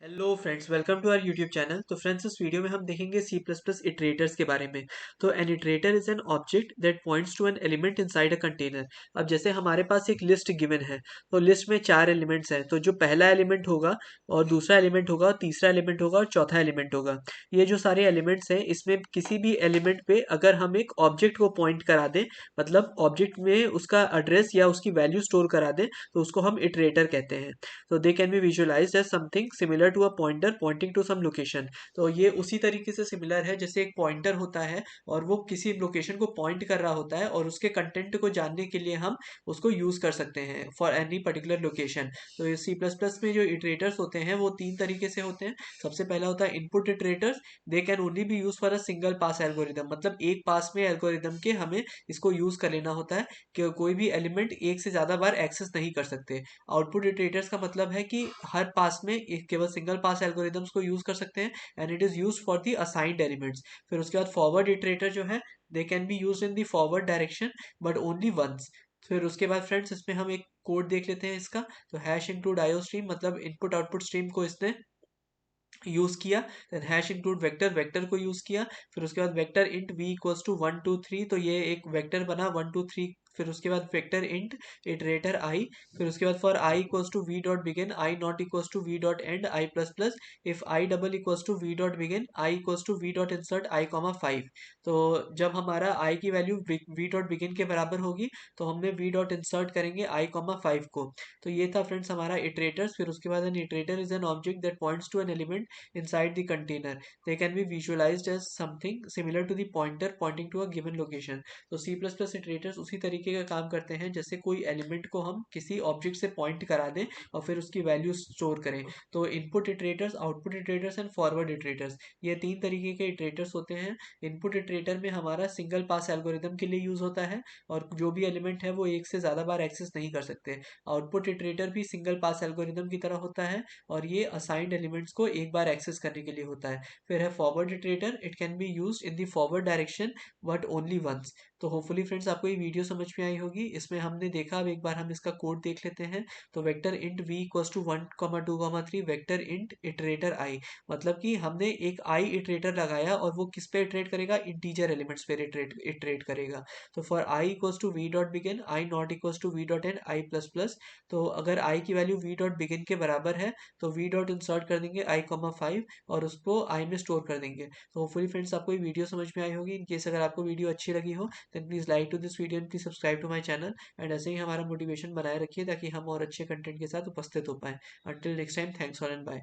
Hello friends, welcome to our YouTube channel. तो friends, इस video में हम देखेंगे सी प्लस प्लस इटरेटर्स के बारे में। तो an iterator is an object that points to an element inside a container. अब जैसे हमारे पास एक लिस्ट गिवन है, तो लिस्ट में 4 एलिमेंट्स हैं। तो जो पहला एलिमेंट होगा और दूसरा एलिमेंट होगा और तीसरा एलिमेंट होगा और चौथा एलिमेंट होगा। ये जो सारे एलिमेंट्स हैं, इसमें किसी भी एलिमेंट पे अगर हम एक ऑब्जेक्ट को पॉइंट करा दें, मतलब ऑब्जेक्ट में उसका एड्रेस या उसकी वैल्यू स्टोर करा दें, तो उसको हम इटरेटर कहते हैं। तो they can be visualized as something similar to a pointer pointing to some location. तो ये उसी तरीके से सिमिलर है जैसे एक पॉइंटर होता है और वो किसी लोकेशन को पॉइंट कर रहा होता है, और उसके कंटेंट को जानने के लिए हम उसको यूज कर सकते हैं फॉर एनी पर्टिकुलर लोकेशन। तो ये सी प्लस प्लस में जो इटरेटर्स होते हैं वो 3 तरीके से होते हैं। सबसे पहला होता है input iterators. They can only be use for a single pass algorithm, मतलब एक पास में एल्गोरिदम के हमें इसको यूज कर लेना होता है कि कोई भी एलिमेंट एक से ज्यादा बार एक्सेस नहीं कर सकते। आउटपुट इटरेटर्स का मतलब है कि हर पास में एक केवल सिंगल पास एल्गोरिदम्स को यूज कर सकते हैं, and it is use for the assigned elements. फिर उसके बाद फॉरवर्ड इटरेटर जो है, they can be use in the forward direction but only once. फिर उसके बाद फ्रेंड्स, इसमें हम एक कोड देख लेते हैं इसका। तो हैश इंक्लूड आईओ स्ट्रीम, मतलब इनपुट आउटपुट स्ट्रीम को इसने यूज किया। Then hash include vector, vector को यूज किया। फिर उसके बाद vector int v equals to 1 2 3, तो ये एक वेक्टर बना 1 2 3। फिर उसके बाद वेक्टर इंट इटरेटर आई। फिर उसके बाद for i equals to v dot begin i not equals to v dot end i plus plus, if i double equals to v dot begin i equals to v dot insert i comma 5। तो जब हमारा आई की value we dot begin के बराबर होगी, तो हमने we dot insert करेंगे आई कॉमा 5 को। तो ये था फ्रेंड्स हमारा इटरेटर्स। फिर उसके बाद an iterator is an object that points to an element inside the container. They can be visualized as something similar to the pointer pointing to a given location. तो C++ iterators उसी तरीके का काम करते हैं जैसे कोई एलिमेंट को हम किसी ऑब्जेक्ट से पॉइंट करा दें और फिर उसकी वैल्यू स्टोर करें। तो इनपुट इटरेटर्स, आउटपुट इटरेटर्स एंड फॉरवर्ड इटरेटर्स, ये 3 तरीके के इटरेटर्स होते हैं। इनपुट इटरेटर में हमारा सिंगल पास एल्गोरिदम के लिए यूज होता है, और जो भी एलिमेंट है वो एक से ज़्यादा बार एक्सेस नहीं कर सकते। आउटपुट इटरेटर भी सिंगल पास एल्गोरिदम की तरह होता है, और ये असाइंड एलिमेंट्स को एक बार एक्सेस करने के लिए होता है। फिर है forward iterator, it can be use in the forward direction but only once. तो होपफुली फ्रेंड्स आपको ये वीडियो समझ में आई होगी। इसमें हमने देखा, अब एक बार हम इसका कोड देख लेते हैं। तो vector int v equals to 1 2 3 vector int iterator I, मतलब कि हमने एक आई इटरेटर लगाया और वो किस पे इटरेट करेगा, इंटीजर एलिमेंट्स पे इटरेट इटरेट करेगा। तो for i equals to v dot begin i not equals to v dot end i plus plus, तो अगर आई की वैल्यू वी डॉट बिगिन के बराबर है, तो वी डॉट इंसर्ट कर देंगे आई कॉमा 5 और उसको आई में स्टोर कर देंगे। तो होपफुली फ्रेंड्स आपको ये वीडियो समझ में आई होगी। इन केस अगर आपको वीडियो अच्छी लगी हो, then please like to this video and please subscribe to my channel. And ऐसे ही हमारा मोटिवेशन बनाए रखिए ताकि हम और अच्छे कंटेंट के साथ उपस्थित हो पाएं। Until next time, thanks for and bye.